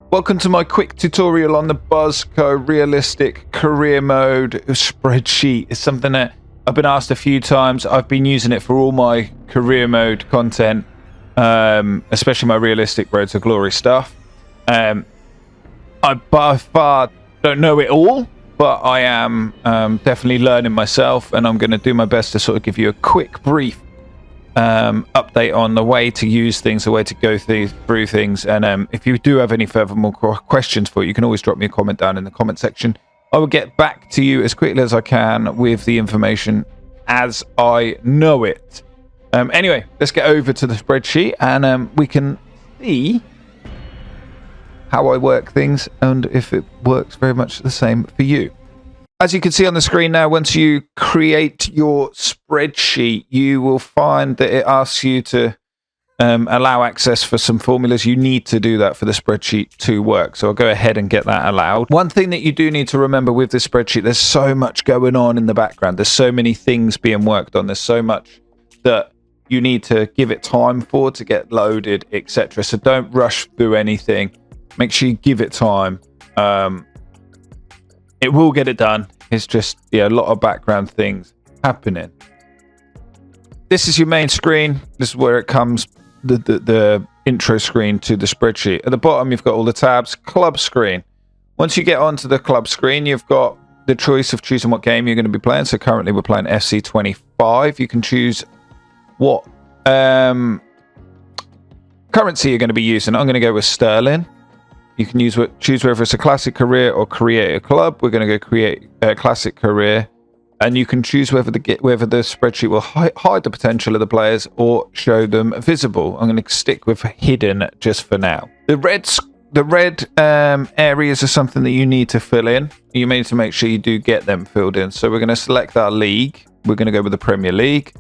Welcome to my quick tutorial on the Buzzko Realistic Career Mode spreadsheet. It's something that I've been asked a few times. I've been using it for all my career mode content, especially my realistic Road to Glory stuff. I by far don't know it all, but I am definitely learning myself, and I'm going to do my best to sort of give you a quick, brief update on the way to use things, the way to go through things. And if you do have any more questions for it, you can always drop me a comment down in the comment section. I will get back to you as quickly as I can with the information as I know it. Anyway, let's get over to the spreadsheet, and we can see how I work things and if it works very much the same for you. As you can see on the screen now, once you create your spreadsheet, you will find that it asks you to allow access for some formulas. You need to do that for the spreadsheet to work. So I'll go ahead and get that allowed. One thing that you do need to remember with this spreadsheet, there's so much going on in the background. There's so many things being worked on. There's so much that you need to give it time for to get loaded, etc. So don't rush through anything. Make sure you give it time. It will get it done. It's just a lot of background things happening. This is your main screen. This is where it comes, the intro screen to the spreadsheet. At the bottom, you've got all the tabs. Club screen. Once you get onto the club screen, you've got the choice of choosing what game you're going to be playing. So currently we're playing FC 25. You can choose what currency you're going to be using. I'm going to go with sterling. You can choose whether it's a classic career or create a club. We're going to go create a classic career, and you can choose whether the spreadsheet will hide the potential of the players or show them visible. I'm going to stick with hidden just for now. The red areas are something that you need to fill in. You need to make sure you do get them filled in. So we're going to select our league. We're going to go with the Premier League,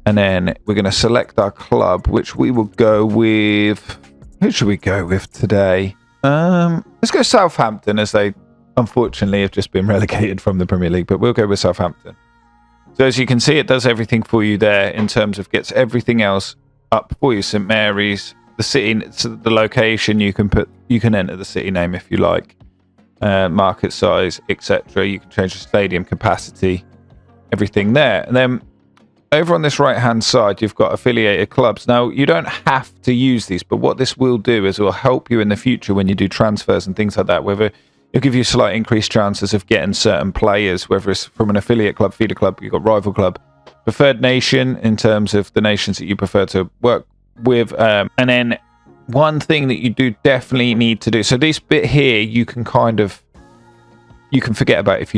and then we're going to select our club, which we will go with. Who should we go with today? Let's go Southampton, as they unfortunately have just been relegated from the Premier League, but we'll go with Southampton. So as you can see, it does everything for you there in terms of gets everything else up for you. St Mary's, the city, the location, you can enter the city name if you like, market size, etc. You can change the stadium capacity, everything there. And then over on this right hand side, you've got affiliated clubs. Now, you don't have to use these, but what this will do is it will help you in the future when you do transfers and things like that, whether it'll give you slight increased chances of getting certain players, whether it's from an affiliate club, feeder club, you've got rival club, preferred nation in terms of the nations that you prefer to work with. And then one thing that you do definitely need to do, so this bit here, you can forget about if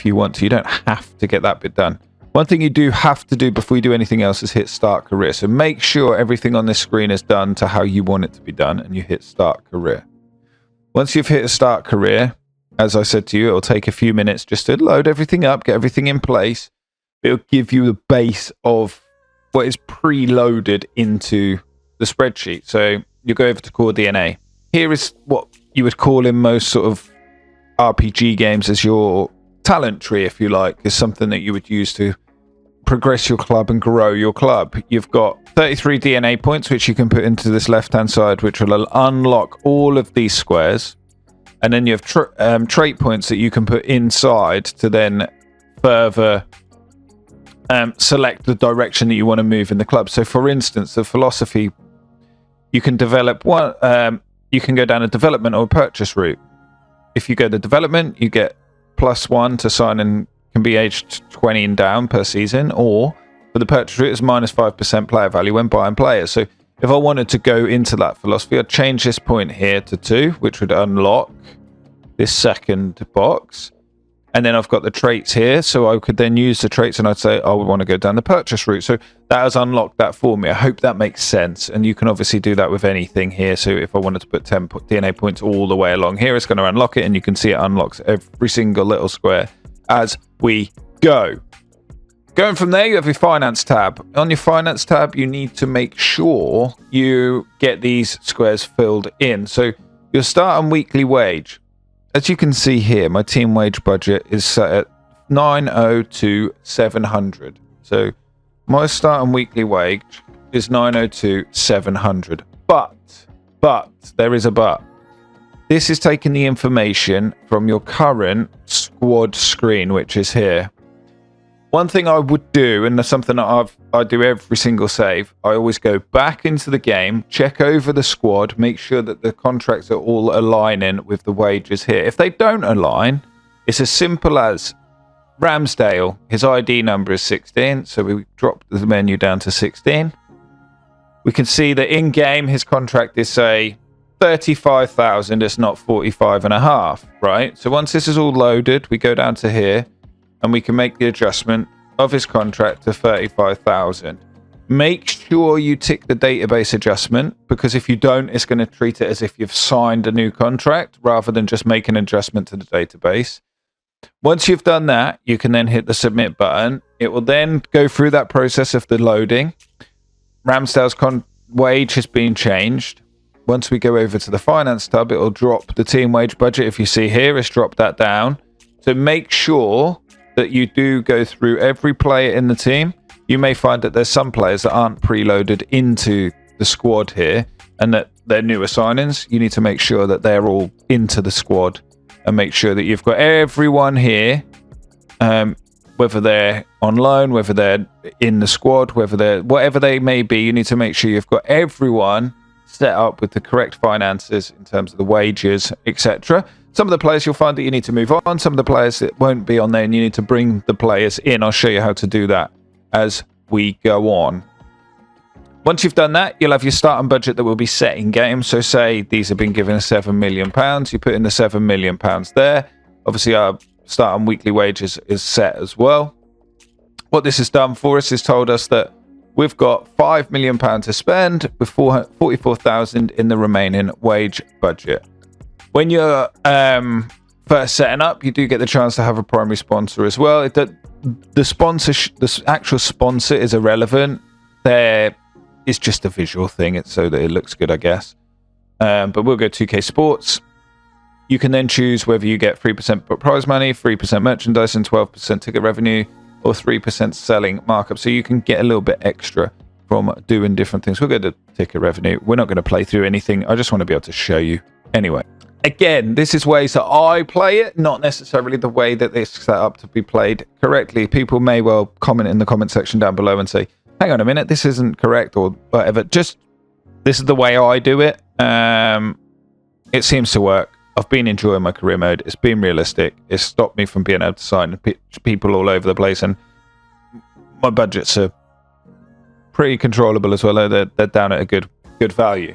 you want to. You don't have to get that bit done. One thing you do have to do before you do anything else is hit start career. So make sure everything on this screen is done to how you want it to be done, and you hit start career. Once you've hit a start career, as I said to you, it'll take a few minutes just to load everything up, get everything in place. It'll give you the base of what is preloaded into the spreadsheet. So you go over to Core DNA. Here is what you would call in most sort of RPG games as your talent tree, if you like, is something that you would use to progress your club and grow your club. You've got 33 DNA points, which you can put into this left-hand side, which will unlock all of these squares. And then you have trait points that you can put inside to then further select the direction that you want to move in the club. So, for instance, the philosophy, you can develop one. You can go down a development or a purchase route. If you go the development, you get +1 to sign and can be aged 20 and down per season, or for the purchase route, it's -5% player value when buying players. So if I wanted to go into that philosophy, I'd change this point here to 2, which would unlock this second box. And then I've got the traits here, so I could then use the traits and I'd say, I would want to go down the purchase route. So that has unlocked that for me. I hope that makes sense. And you can obviously do that with anything here. So if I wanted to put 10 DNA points all the way along here, it's going to unlock it. And you can see it unlocks every single little square as we go. Going from there, you have your finance tab. On your finance tab, you need to make sure you get these squares filled in. So your start and weekly wage. As you can see here, my team wage budget is set at 902,700. So my start and weekly wage is 902,700. But there is a but. this is taking the information from your current squad screen, which is here. One thing I would do, and that's something that I do every single save, I always go back into the game, check over the squad, make sure that the contracts are all aligning with the wages here. If they don't align, it's as simple as Ramsdale, his ID number is 16, so we drop the menu down to 16. We can see that in-game his contract is, say, 35,000, it's not 45.5, right? So once this is all loaded, we go down to here, and we can make the adjustment of his contract to 35,000. Make sure you tick the database adjustment, because if you don't, it's going to treat it as if you've signed a new contract rather than just make an adjustment to the database. Once you've done that, you can then hit the submit button. It will then go through that process of the loading. Ramsdale's wage has been changed. Once we go over to the finance tab, it will drop the team wage budget. If you see here, it's dropped that down. So make sure that you do go through every player in the team. You may find that there's some players that aren't preloaded into the squad here and that they're newer signings. You need to make sure that they're all into the squad and make sure that you've got everyone here, whether they're on loan, whether they're in the squad, whatever they may be. You need to make sure you've got everyone set up with the correct finances in terms of the wages, etc. Some of the players you'll find that you need to move on. Some of the players that won't be on there and you need to bring the players in. I'll show you how to do that as we go on. Once you've done that, you'll have your starting budget that will be set in game. So say these have been given £7 million. You put in the £7 million there. Obviously our starting weekly wages is set as well. What this has done for us is told us that we've got £5 million to spend with 44,000 in the remaining wage budget. When you're first setting up, you do get the chance to have a primary sponsor as well. The actual sponsor is irrelevant. It's just a visual thing. It's so that it looks good, I guess. But we'll go 2K Sports. You can then choose whether you get 3% prize money, 3% merchandise, and 12% ticket revenue, or 3% selling markup. So you can get a little bit extra from doing different things. We'll go to ticket revenue. We're not going to play through anything. I just want to be able to show you. Anyway, again, this is ways that I play it, not necessarily the way that it's set up to be played correctly. People may well comment in the comment section down below and say, hang on a minute, this isn't correct or whatever. Just, this is the way I do it. It seems to work. I've been enjoying my career mode. It's been realistic. It's stopped me from being able to sign people all over the place, and my budgets are pretty controllable as well. They're down at a good value.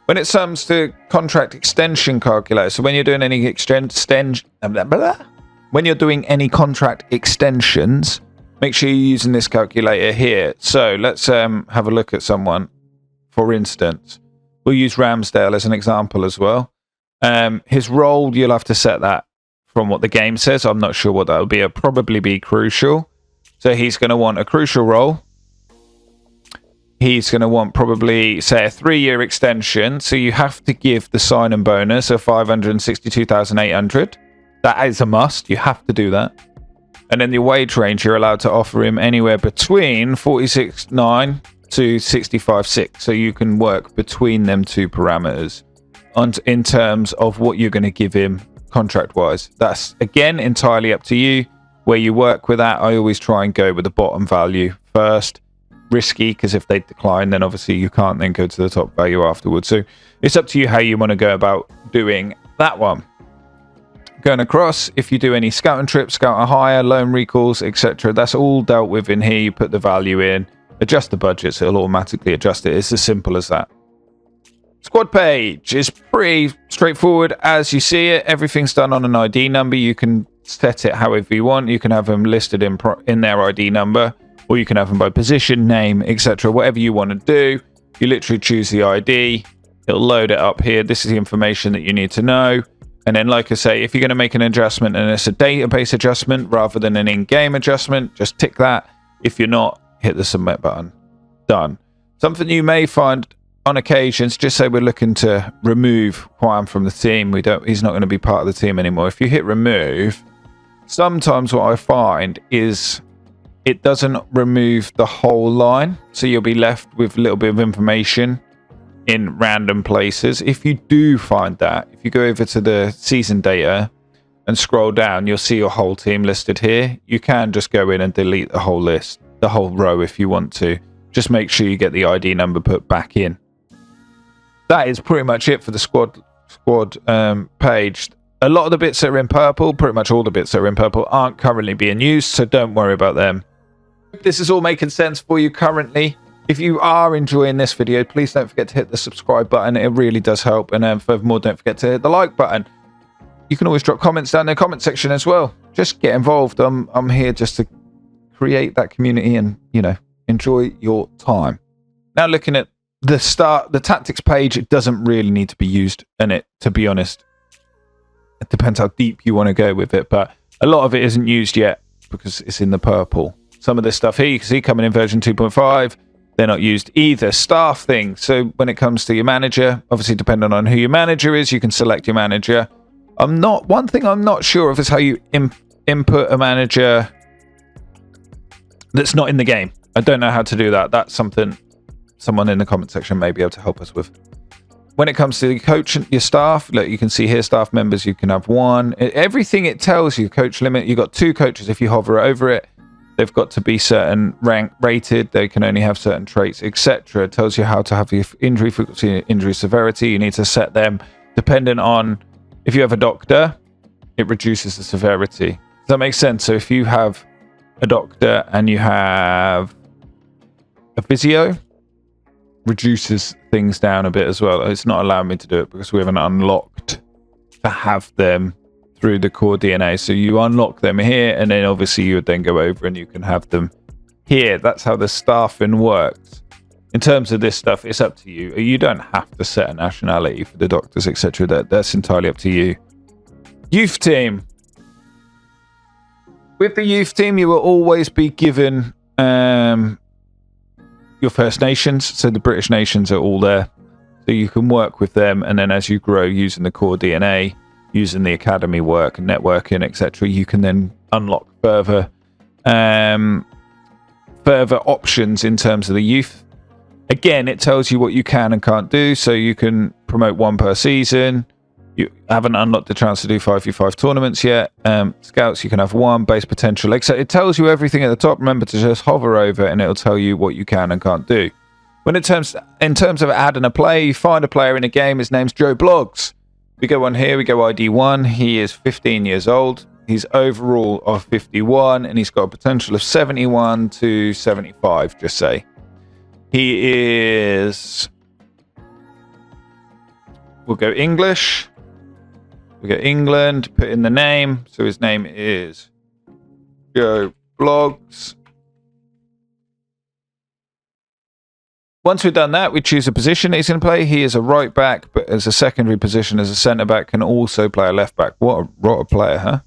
When it comes to contract extension calculator, so when you're doing any when you're doing any contract extensions, make sure you're using this calculator here. So let's have a look at someone. For instance, we'll use Ramsdale as an example as well. His role, you'll have to set that from what the game says. I'm not sure what that will be. It'll probably be crucial. So he's going to want a crucial role. He's going to want probably, say, a 3-year extension. So you have to give the sign-in bonus of 562,800. That is a must. You have to do that. And then the wage range, you're allowed to offer him anywhere between 46.9 to 65.6. So you can work between them two parameters in terms of what you're going to give him contract-wise. That's, again, entirely up to you. Where you work with that, I always try and go with the bottom value first. Risky, because if they decline, then obviously you can't then go to the top value afterwards. So it's up to you how you want to go about doing that one. Going across, if you do any scouting trips, scout and hire, loan recalls, etc., that's all dealt with in here. You put the value in, adjust the budgets, it'll automatically adjust it. It's as simple as that. Squad page is pretty straightforward as you see it. Everything's done on an ID number. You can set it however you want. You can have them listed in their ID number, or you can have them by position, name, etc. Whatever you want to do. You literally choose the ID. It'll load it up here. This is the information that you need to know. And then, like I say, if you're going to make an adjustment and it's a database adjustment rather than an in-game adjustment, just tick that. If you're not, hit the submit button. Done. Something you may find on occasions, just say we're looking to remove Juan from the team. He's not going to be part of the team anymore. If you hit remove, sometimes what I find is it doesn't remove the whole line. So you'll be left with a little bit of information in random places. If you do find that, if you go over to the season data and scroll down, you'll see your whole team listed here. You can just go in and delete the whole list, the whole row if you want to. Just make sure you get the ID number put back in. That is pretty much it for the squad page. A lot of the bits that are in purple, pretty much all the bits that are in purple, aren't currently being used, so don't worry about them. This is all making sense for you currently. If you are enjoying this video, please don't forget to hit the subscribe button. It really does help. And furthermore, don't forget to hit the like button. You can always drop comments down in the comment section as well. Just get involved. I'm here just to create that community and, you know, enjoy your time. Now, looking at the tactics page, it doesn't really need to be used in it, to be honest. It depends how deep you want to go with it, but a lot of it isn't used yet because it's in the purple. Some of this stuff here, you can see coming in version 2.5, they're not used either. Staff things. So when it comes to your manager, obviously depending on who your manager is, you can select your manager. One thing I'm not sure of is how you input a manager that's not in the game. I don't know how to do that. That's something someone in the comment section may be able to help us with. When it comes to the coach and your staff, look, you can see here staff members, you can have one. Everything it tells you, coach limit, you've got 2 coaches. If you hover over it, they've got to be certain rank rated. They can only have certain traits, etc. It tells you how to have your injury frequency, injury severity. You need to set them depending on, if you have a doctor, it reduces the severity. Does that make sense? So if you have a doctor and you have a physio, reduces things down a bit as well. It's not allowing me to do it because we haven't unlocked to have them through the core DNA. So you unlock them here, and then obviously you would then go over and you can have them here. That's how the staffing works. In terms of this stuff, it's up to you. You don't have to set a nationality for the doctors, etc. That's entirely up to you. Youth team. With the youth team, you will always be given your First Nations. So the British nations are all there. So you can work with them, and then as you grow using the core DNA, using the academy work and networking, etc., you can then unlock further options in terms of the youth. Again, it tells you what you can and can't do. So you can promote 1 per season. You haven't unlocked the chance to do 5v5 tournaments yet. Scouts, you can have 1 base potential. It tells you everything at the top. Remember to just hover over and it'll tell you what you can and can't do. When in terms of adding a player, you find a player in a game. His name's Joe Blogs. We go on here, we go ID 1. He is 15 years old. He's overall of 51, and he's got a potential of 71 to 75, just say. He is... We'll go English. We go England, put in the name. So his name is Joe Blogs. Once we've done that, we choose a position he's going to play. He is a right back, but as a secondary position, as a centre back, can also play a left back. What a player, huh?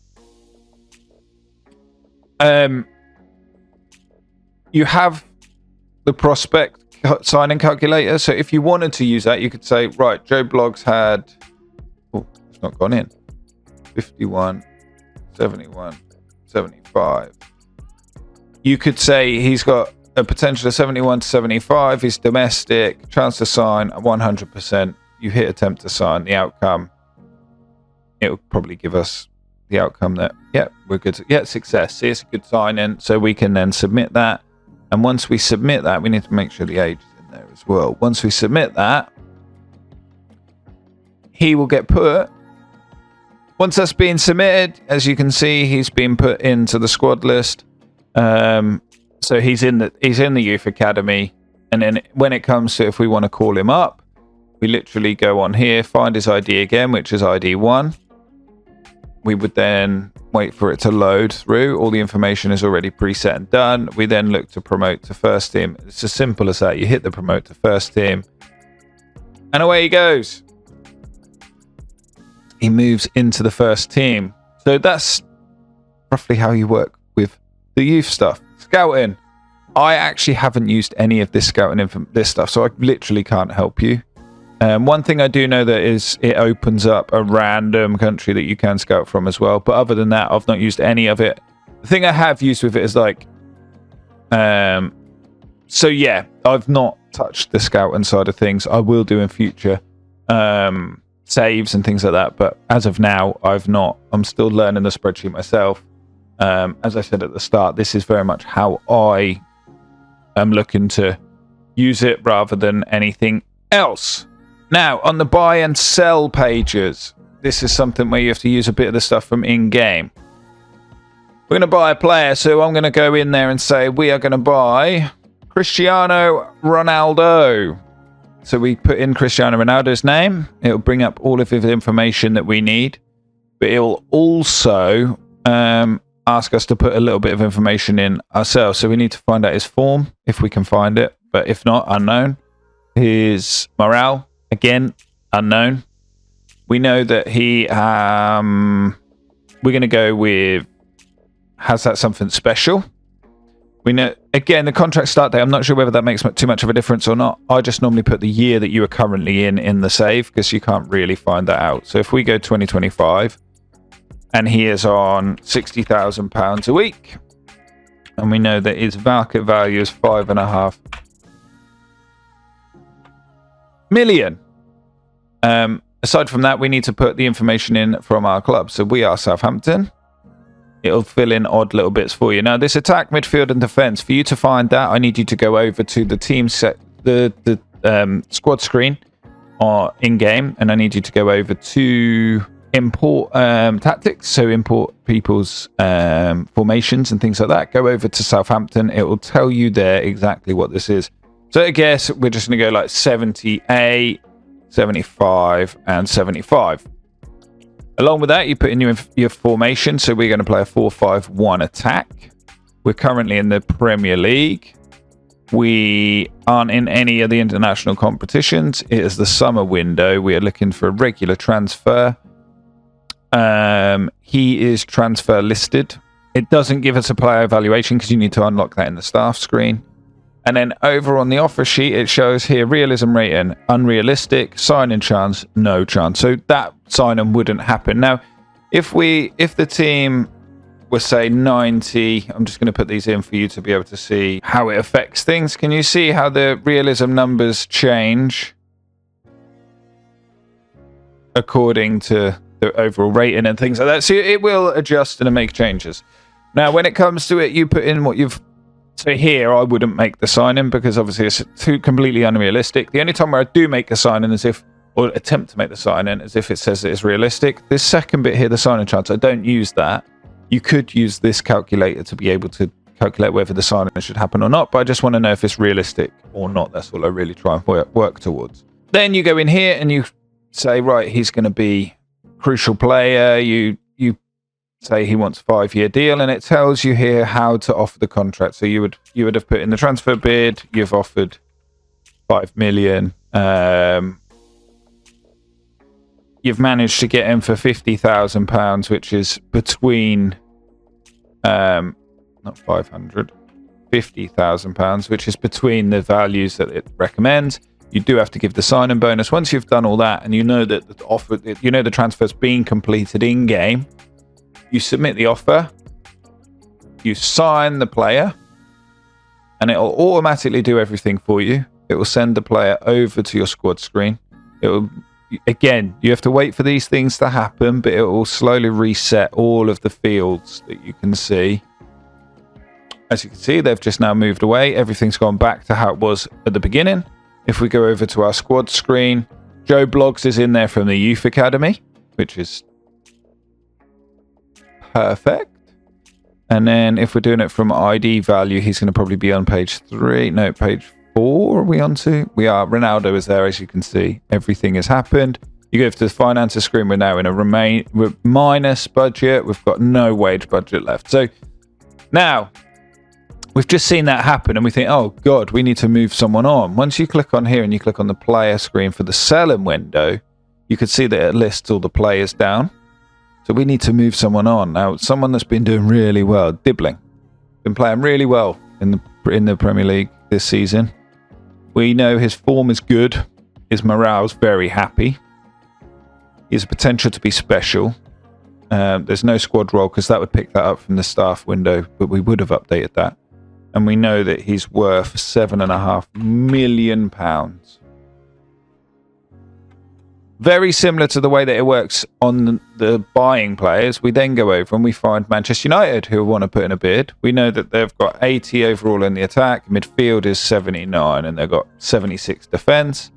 You have the prospect signing calculator. So if you wanted to use that, you could say, right, Joe Blogs had... Oh, it's not gone in. 51, 71, 75. You could say he's got a potential of 71 to 75. He's domestic. Chance to sign 100%. You hit attempt to sign. The outcome, it will probably give us the outcome that, yeah, we're good. Yeah, success. See, it's a good sign in. So we can then submit that. And once we submit that, we need to make sure the age is in there as well. Once we submit that, he will get put. Once that's being submitted, as you can see, he's been put into the squad list. So he's in the youth academy, and then when it comes to if we want to call him up, we literally go on here, find his ID again, which is ID 1. We would then wait for it to load through. All the information is already preset and done. We then look to promote to first team. It's as simple as that. You hit the promote to first team, and away he goes. He moves into the first team. So that's roughly how you work with the youth stuff. Scouting. I actually haven't used any of this scouting this stuff, so I literally can't help you. One thing I do know that is it opens up a random country that you can scout from as well. But other than that, I've not used any of it. The thing I have used with it is like So yeah, I've not touched the scouting side of things. I will do in future saves and things like that, but as of now, I've not. I'm still learning the spreadsheet myself. As I said at the start, this is very much how I am looking to use it rather than anything else. Now, on the buy and sell pages, this is something where you have to use a bit of the stuff from in-game. We're going to buy a player, so I'm going to go in there and say we are going to buy Cristiano Ronaldo. So we put in Cristiano Ronaldo's name. It'll bring up all of the information that we need, but it'll also ask us to put a little bit of information in ourselves. So we need to find out his form, if we can find it, but if not, unknown. His morale, again, unknown. We know that he, we're going to go with, has that something special? We know, again, the contract start date, I'm not sure whether that makes too much of a difference or not. I just normally put the year that you are currently in the save, because you can't really find that out. So if we go 2025, and he is on £60,000 a week, and we know that his market value is 5.5 million. Aside from that, we need to put the information in from our club. So we are Southampton. It'll fill in odd little bits for you. Now, this attack, midfield, and defense. For you to find that, I need you to go over to the team set, the squad screen, or in game, and I need you to go over to import tactics. So import people's formations and things like that. Go over to Southampton. It will tell you there exactly what this is. So I guess we're just going to go like 78, 75, and 75. Along with that, you put in your formation. So we're going to play a 4-5-1 attack. We're currently in the Premier League. We aren't in any of the international competitions. It is the summer window. We are looking for a regular transfer. He is transfer listed. It doesn't give us a player evaluation because you need to unlock that in the staff screen. And then over on the offer sheet, it shows here realism rating, unrealistic, sign-in chance, no chance. So that sign-in wouldn't happen. Now, if the team was, say, 90, I'm just going to put these in for you to be able to see how it affects things. Can you see how the realism numbers change according to the overall rating and things like that? So it will adjust and make changes. Now, when it comes to it, you put in what you've... So here, I wouldn't make the sign-in because obviously it's too completely unrealistic. The only time where I do make a sign-in is if, or attempt to make the sign-in, is if it says it's realistic. This second bit here, the sign-in chance, I don't use that. You could use this calculator to be able to calculate whether the sign-in should happen or not, but I just want to know if it's realistic or not. That's all I really try and work towards. Then you go in here and you say, right, he's going to be a crucial player. You say he wants a 5-year deal, and it tells you here how to offer the contract. So you would have put in the transfer bid. You've offered 5 million. You've managed to get him for £50,000, which is between not 500, £50,000, which is between the values that it recommends. You do have to give the sign-in bonus. Once you've done all that, and you know that the offer, you know the transfer's being completed in game. You submit the offer, you sign the player, and it will automatically do everything for you. It will send the player over to your squad screen. It will, again, you have to wait for these things to happen, but it will slowly reset all of the fields that you can see. As you can see, they've just now moved away. Everything's gone back to how it was at the beginning. If we go over to our squad screen, Joe Bloggs is in there from the Youth Academy, which is perfect. And then if we're doing it from ID value, he's going to probably be on page 3. No, page 4 are we on to? We are. Ronaldo is there, as you can see. Everything has happened. You go to the finances screen. We're now in a minus budget. We've got no wage budget left. So now we've just seen that happen and we think, oh God, we need to move someone on. Once you click on here and you click on the player screen for the selling window, you can see that it lists all the players down. So we need to move someone on. Now, someone that's been doing really well, Dibbling. Been playing really well in the Premier League this season. We know his form is good. His morale's very happy. He has potential to be special. There's no squad role because that would pick that up from the staff window, but we would have updated that. and we know that he's worth £7.5 million. Very similar to the way that it works on the buying players. We then go over and we find Manchester United who want to put in a bid. We know that they've got 80 overall in the attack, midfield is 79, and they've got 76 defence.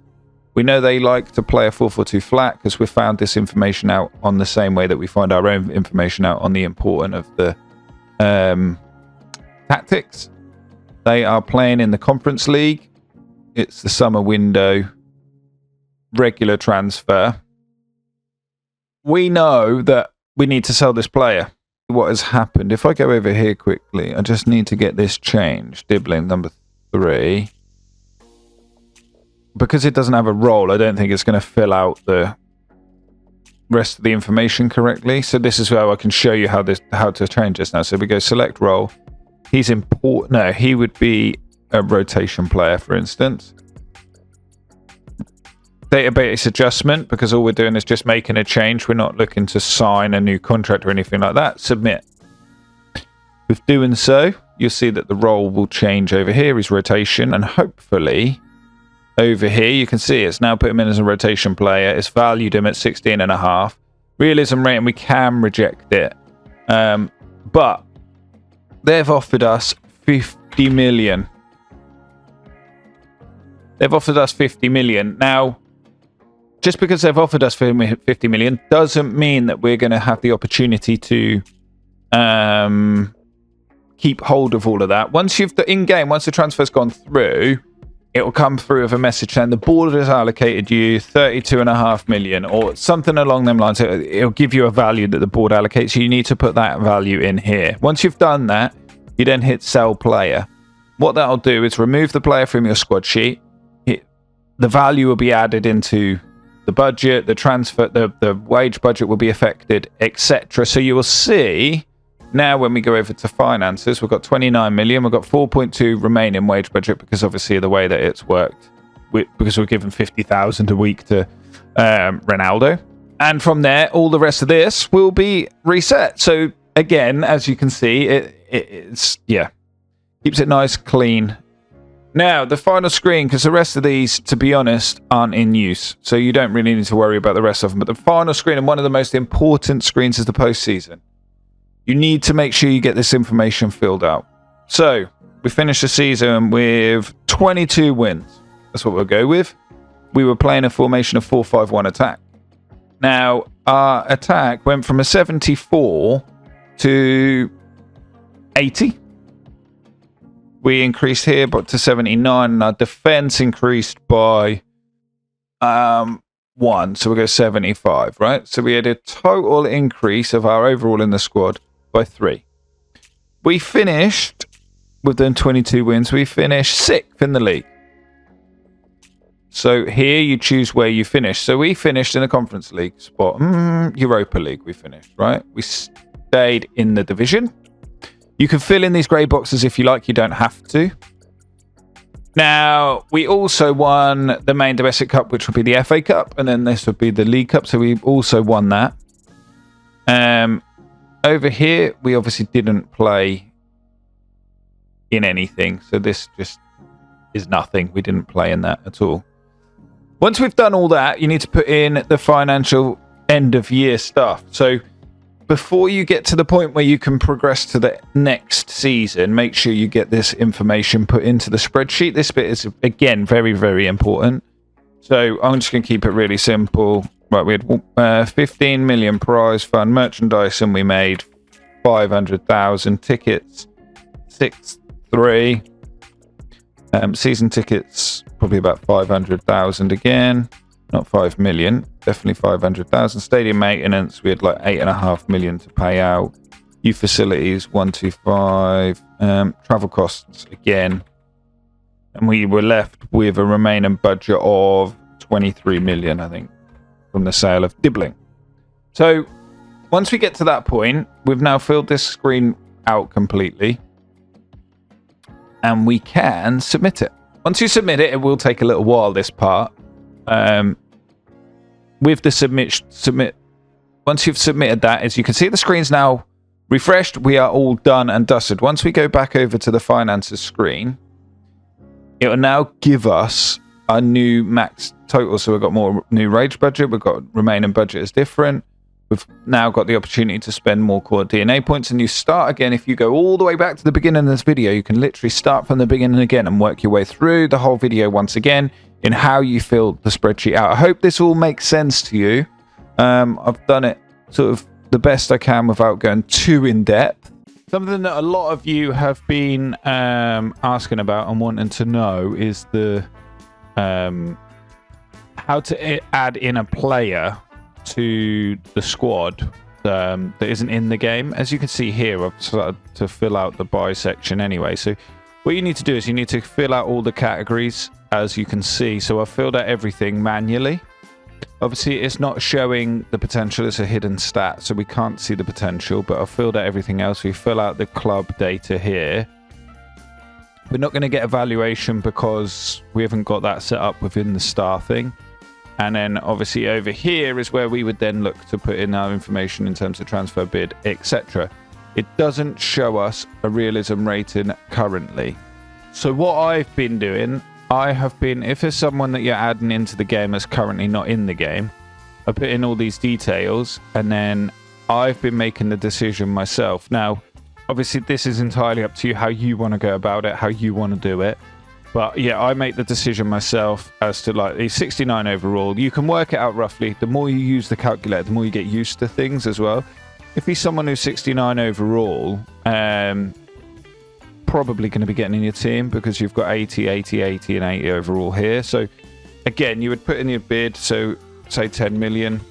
We know they like to play a 4-4-2 flat because we found this information out on the same way that we find our own information out on the important of the tactics. They are playing in the Conference League. It's the summer window. Regular transfer. We know that we need to sell this player. What has happened? If I go over here quickly, I just need to get this changed. Dibbling number 3. Because it doesn't have a role, I don't think it's going to fill out the rest of the information correctly. So this is where I can show you how to change this now. So we go select role. He's important. No, he would be a rotation player, for instance. Database adjustment, because all we're doing is just making a change. We're not looking to sign a new contract or anything like that. Submit. With doing so, you'll see that the role will change over here, his rotation, and hopefully over here you can see it's now put him in as a rotation player. It's valued him at 16.5. Realism rating, we can reject it. But they've offered us 50 million. They've offered us 50 million. Now, just because they've offered us 50 million doesn't mean that we're going to have the opportunity to keep hold of all of that. Once the transfer's gone through, it will come through with a message saying the board has allocated you 32.5 million or something along them lines. It'll give you a value that the board allocates. You need to put that value in here. Once you've done that, you then hit sell player. What that'll do is remove the player from your squad sheet. The value will be added into the budget, the transfer, the wage budget will be affected, etc. So you will see now when we go over to finances, we've got 29 million, we've got 4.2 remaining wage budget because obviously of the way that it's worked, because we're given 50,000 a week to Ronaldo. And from there, all the rest of this will be reset. So again, as you can see, it's keeps it nice, clean. Now, the final screen, because the rest of these, to be honest, aren't in use. So you don't really need to worry about the rest of them. But the final screen, and one of the most important screens, is the postseason. You need to make sure you get this information filled out. So, we finished the season with 22 wins. That's what we'll go with. We were playing a formation of 4-5-1 attack. Now, our attack went from a 74 to 80. We increased here but to 79, and our defense increased by 1, so we'll go 75, right? So we had a total increase of our overall in the squad by 3. We finished with them 22 wins. We finished 6th in the league. So here you choose where you finish. So we finished in a Conference League spot. Europa League we finished, right? We stayed in the division. You can fill in these grey boxes if you like. You don't have to. Now, we also won the main domestic cup, which would be the FA Cup, and then this would be the League Cup. So we also won that. Over here, we obviously didn't play in anything. So this just is nothing. We didn't play in that at all. Once we've done all that, you need to put in the financial end of year stuff. So before you get to the point where you can progress to the next season, make sure you get this information put into the spreadsheet. This bit is, again, very, very important. So I'm just going to keep it really simple. Right, we had 15 million prize fund, merchandise, and we made 500,000 tickets, 6.3. Season tickets, probably about 500,000 again. Not 5 million, definitely 500,000. Stadium maintenance, we had like 8.5 million to pay out. Youth facilities, 125. Travel costs again. And we were left with a remaining budget of 23 million, I think, from the sale of Dibbling. So once we get to that point, we've now filled this screen out completely. And we can submit it. Once you submit it, it will take a little while, this part. With the submit, once you've submitted that, as you can see, the screen's now Refreshed, we are all done and dusted. Once we go back over to the finances screen, it will now give us a new max total. So we've got more new wage budget, we've got remaining budget is different. We've now got the opportunity to spend more core DNA points, and you start again. If you go all the way back to the beginning of this video, you can literally start from the beginning again and work your way through the whole video once again in how you fill the spreadsheet out. I hope this all makes sense to you. I've done it sort of the best I can without going too in depth. Something that a lot of you have been asking about and wanting to know is the how to add in a player to the squad that isn't in the game. As you can see here, I've started to fill out the buy section anyway. So what you need to do is you need to fill out all the categories, as you can see. So I've filled out everything manually. Obviously, it's not showing the potential. It's a hidden stat, so we can't see the potential, but I've filled out everything else. We fill out the club data here. We're not going to get evaluation because we haven't got that set up within the star thing. And then obviously over here is where we would then look to put in our information in terms of transfer bid, etc. It doesn't show us a realism rating currently. So what I've been doing, if there's someone that you're adding into the game that's currently not in the game, I put in all these details, and then I've been making the decision myself. Now, obviously this is entirely up to you how you want to go about it, how you want to do it. But yeah, I make the decision myself as to like the 69 overall. You can work it out roughly. The more you use the calculator, the more you get used to things as well. If he's someone who's 69 overall, probably going to be getting in your team because you've got 80, 80, 80 and 80 overall here. So again, you would put in your bid, so say 10 million,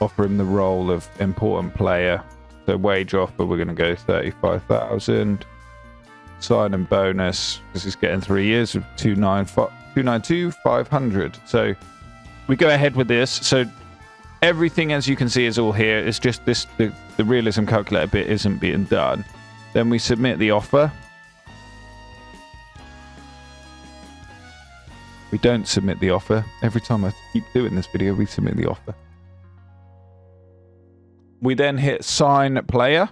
offer him the role of important player. So wage offer, we're going to go 35,000. Sign and bonus, because he's getting 3 years of 292 500. So we go ahead with this. So everything, as you can see, is all here. It's just this, the realism calculator bit isn't being done. Then we submit the offer. We don't submit the offer. Every time I keep doing this video, we submit the offer. We then hit sign player.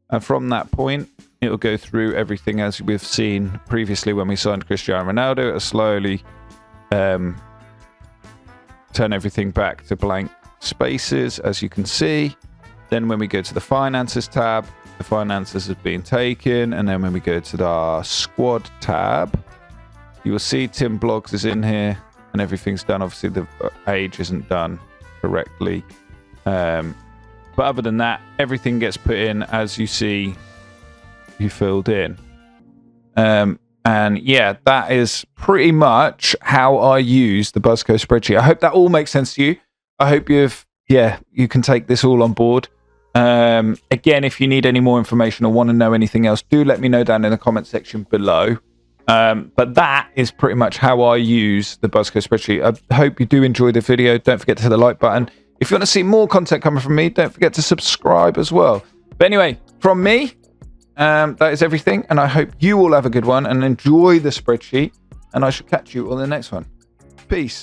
And from that point, it'll go through everything as we've seen previously when we signed Cristiano Ronaldo. It'll slowly turn everything back to blank spaces, as you can see. Then when we go to the finances tab, the finances have been taken. And then when we go to our squad tab, you will see Tim Blogs is in here and everything's done. Obviously, the age isn't done correctly. But other than that, everything gets put in as you see you filled in. And yeah, that is pretty much how I use the Buzzko spreadsheet. I hope that all makes sense to you. I hope you can take this all on board. Again, if you need any more information or want to know anything else, do let me know down in the comment section below. But that is pretty much how I use the Buzzko spreadsheet. I hope you do enjoy the video. Don't forget to hit the like button. If you want to see more content coming from me, don't forget to subscribe as well. But anyway, from me, that is everything. And I hope you all have a good one and enjoy the spreadsheet. And I shall catch you on the next one. Peace.